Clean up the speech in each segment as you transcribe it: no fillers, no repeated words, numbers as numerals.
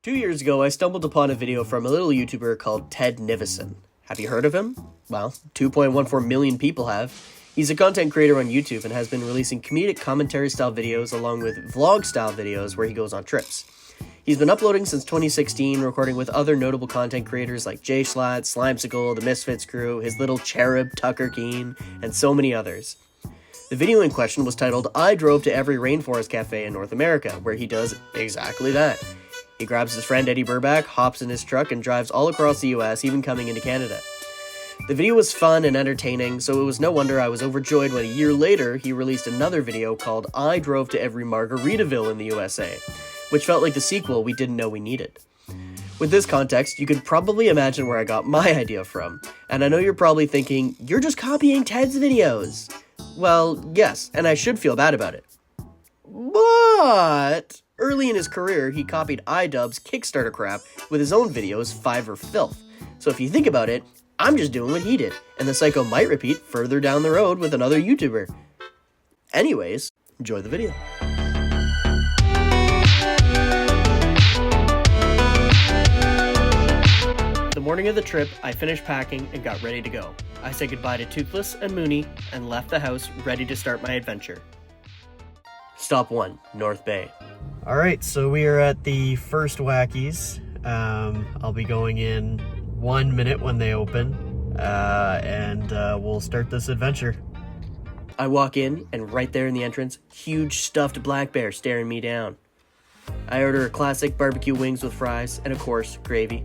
2 years ago, I stumbled upon a video from a little YouTuber called Ted Nivison. Have you heard of him? Well, 2.14 million people have. He's a content creator on YouTube and has been releasing comedic commentary-style videos along with vlog-style videos where he goes on trips. He's been uploading since 2016, recording with other notable content creators like Jay Schlatt, Slimesicle, The Misfits Crew, his little cherub Tucker Keen, and so many others. The video in question was titled, I Drove to Every Rainforest Cafe in North America, where he does exactly that. He grabs his friend Eddie Burback, hops in his truck, and drives all across the US, even coming into Canada. The video was fun and entertaining, so it was no wonder I was overjoyed when a year later he released another video called I Drove to Every Margaritaville in the USA, which felt like the sequel we didn't know we needed. With this context, you could probably imagine where I got my idea from, and I know you're probably thinking, you're just copying Ted's videos. Well, yes, and I should feel bad about it. But early in his career, he copied iDubbbz's Kickstarter crap with his own videos, Fiverr Filth. So if you think about it, I'm just doing what he did, and the cycle might repeat further down the road with another YouTuber. Anyways, enjoy the video. The morning of the trip, I finished packing and got ready to go. I said goodbye to Toothless and Mooney and left the house ready to start my adventure. Stop 1, North Bay. Alright, so we are at the first Wackies. I'll be going in 1 minute when they open, and we'll start this adventure. I walk in, and right there in the entrance, huge stuffed black bear staring me down. I order a classic barbecue wings with fries, and of course, gravy.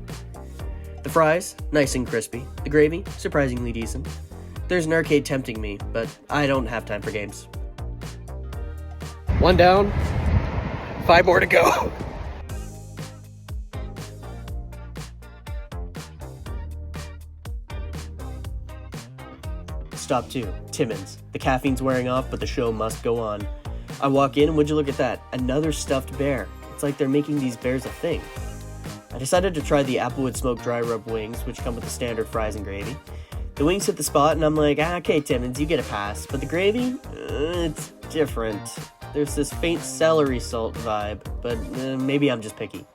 The fries, nice and crispy. The gravy, surprisingly decent. There's an arcade tempting me, but I don't have time for games. 1 down, 5 more to go. Stop 2, Timmins. The caffeine's wearing off, but the show must go on. I walk in, and would you look at that? Another stuffed bear. It's like they're making these bears a thing. I decided to try the Applewood smoked dry rub wings, which come with the standard fries and gravy. The wings hit the spot, and I'm like, okay, Timmins, you get a pass. But the gravy? It's different. There's this faint celery salt vibe, but maybe I'm just picky.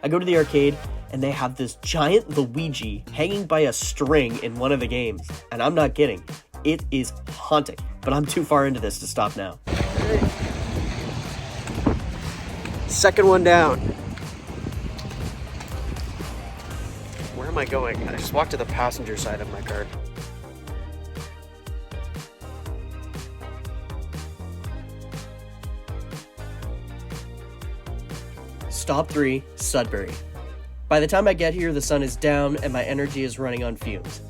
I go to the arcade, and they have this giant Luigi hanging by a string in one of the games. And I'm not kidding. It is haunting, but I'm too far into this to stop now. Second one down. Where am I going? I just walked to the passenger side of my car. Stop 3, Sudbury. By the time I get here, the sun is down and my energy is running on fumes.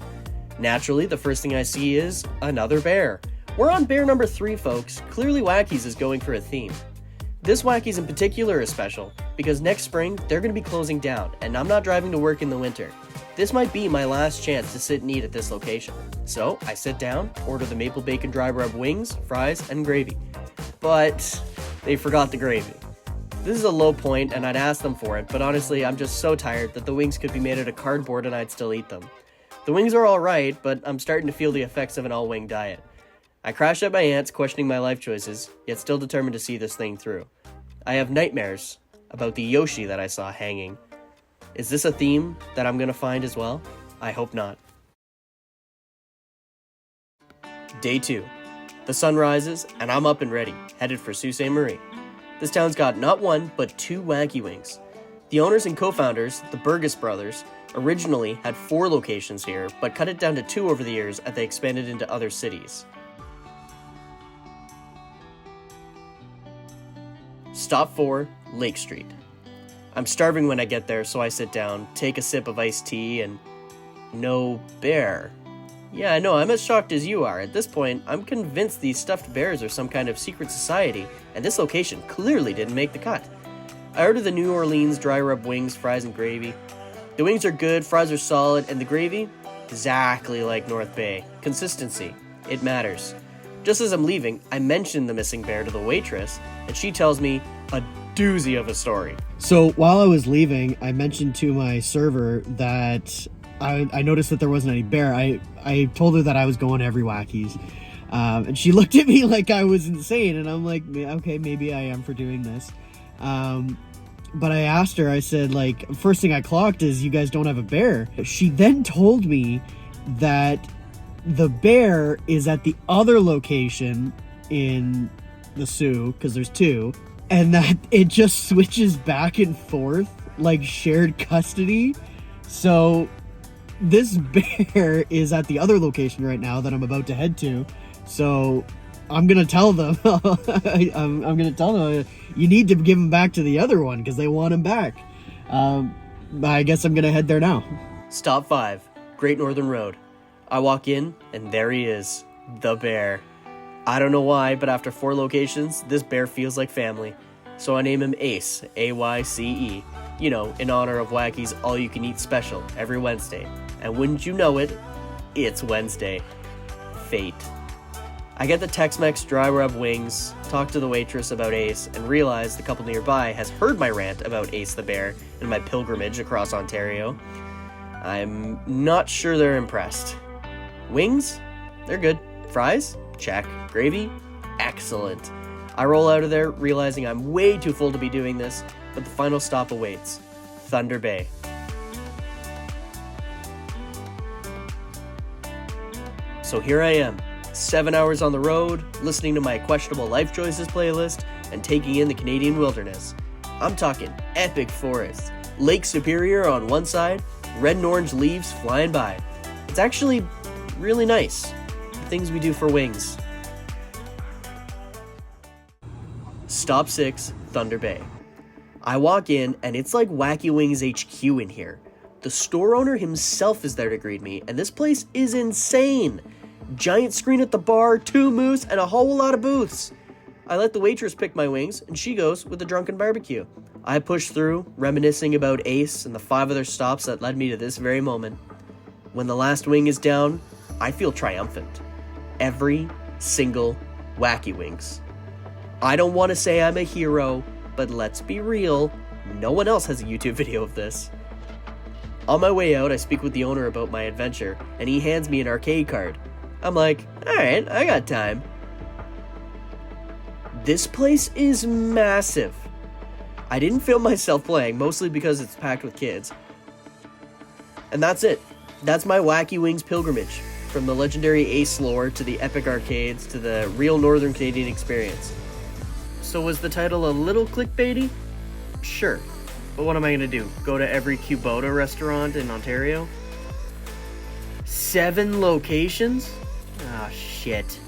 Naturally, the first thing I see is another bear. We're on bear number 3, folks. Clearly Wackies is going for a theme. This Wackies in particular is special, because next spring, they're going to be closing down, and I'm not driving to work in the winter. This might be my last chance to sit and eat at this location. So, I sit down, order the maple bacon dry rub wings, fries, and gravy. But they forgot the gravy. This is a low point, and I'd ask them for it, but honestly, I'm just so tired that the wings could be made out of cardboard and I'd still eat them. The wings are alright, but I'm starting to feel the effects of an all-wing diet. I crash at my aunt's, questioning my life choices, yet still determined to see this thing through. I have nightmares about the Yoshi that I saw hanging. Is this a theme that I'm gonna find as well? I hope not. Day 2. The sun rises, and I'm up and ready, headed for Sault Ste. Marie. This town's got not 1, but 2 Wacky Wings. The owners and co-founders, the Burgess brothers, originally had 4 locations here, but cut it down to 2 over the years as they expanded into other cities. Stop 4, Lake Street. I'm starving when I get there, so I sit down, take a sip of iced tea, and no bear. Yeah, I know, I'm as shocked as you are. At this point, I'm convinced these stuffed bears are some kind of secret society, and this location clearly didn't make the cut. I ordered the New Orleans dry rub wings, fries, and gravy. The wings are good, fries are solid, and the gravy? Exactly like North Bay. Consistency. It matters. Just as I'm leaving, I mention the missing bear to the waitress, and she tells me a doozy of a story. So while I was leaving, I mentioned to my server that I noticed that there wasn't any bear. I told her that I was going to every Wackies. And she looked at me like I was insane, and I'm like, okay, maybe I am for doing this. But I asked her, I said, like, first thing I clocked is you guys don't have a bear. She then told me that the bear is at the other location in the zoo, because there's two, and that it just switches back and forth, like shared custody. So this bear is at the other location right now that I'm about to head to. So I'm gonna tell them, I'm gonna tell them, you need to give him back to the other one because they want him back. I guess I'm gonna head there now. Stop 5, Great Northern Road. I walk in, and there he is, the bear. I don't know why, but after 4 locations, this bear feels like family. So I name him Ace, A-Y-C-E, you know, in honor of Wacky's all-you-can-eat special every Wednesday. And wouldn't you know it, it's Wednesday. Fate. I get the Tex-Mex dry rub wings, talk to the waitress about Ace, and realize the couple nearby has heard my rant about Ace the bear and my pilgrimage across Ontario. I'm not sure they're impressed. Wings? They're good. Fries? Check. Gravy? Excellent. I roll out of there, realizing I'm way too full to be doing this, but the final stop awaits. Thunder Bay. So here I am, 7 hours on the road, listening to my Questionable Life Choices playlist, and taking in the Canadian wilderness. I'm talking epic forests, Lake Superior on one side, red and orange leaves flying by. It's actually really nice. The things we do for wings. Stop 6, Thunder Bay. I walk in, and it's like Wacky Wings HQ in here. The store owner himself is there to greet me, and this place is insane. Giant screen at the bar, 2 moose, and a whole lot of booths. I let the waitress pick my wings, and she goes with the drunken barbecue. I push through, reminiscing about Ace and the 5 other stops that led me to this very moment. When the last wing is down, I feel triumphant. Every single Wacky Wings. I don't want to say I'm a hero, but let's be real, no one else has a YouTube video of this. On my way out, I speak with the owner about my adventure, and he hands me an arcade card. I'm like, alright, I got time. This place is massive. I didn't film myself playing, mostly because it's packed with kids. And that's it. That's my Wacky Wings pilgrimage, from the legendary Ace lore to the epic arcades to the real Northern Canadian experience. So was the title a little clickbaity? Sure. But what am I gonna do? Go to every Kubota restaurant in Ontario? 7 locations? Ah, shit.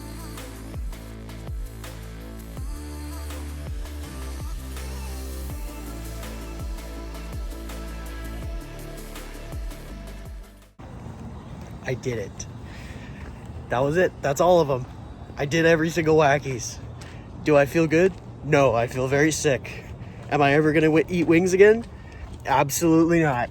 I did it. That was it. That's all of them. I did every single Wackies. Do I feel good? No, I feel very sick. Am I ever gonna eat wings again? Absolutely not.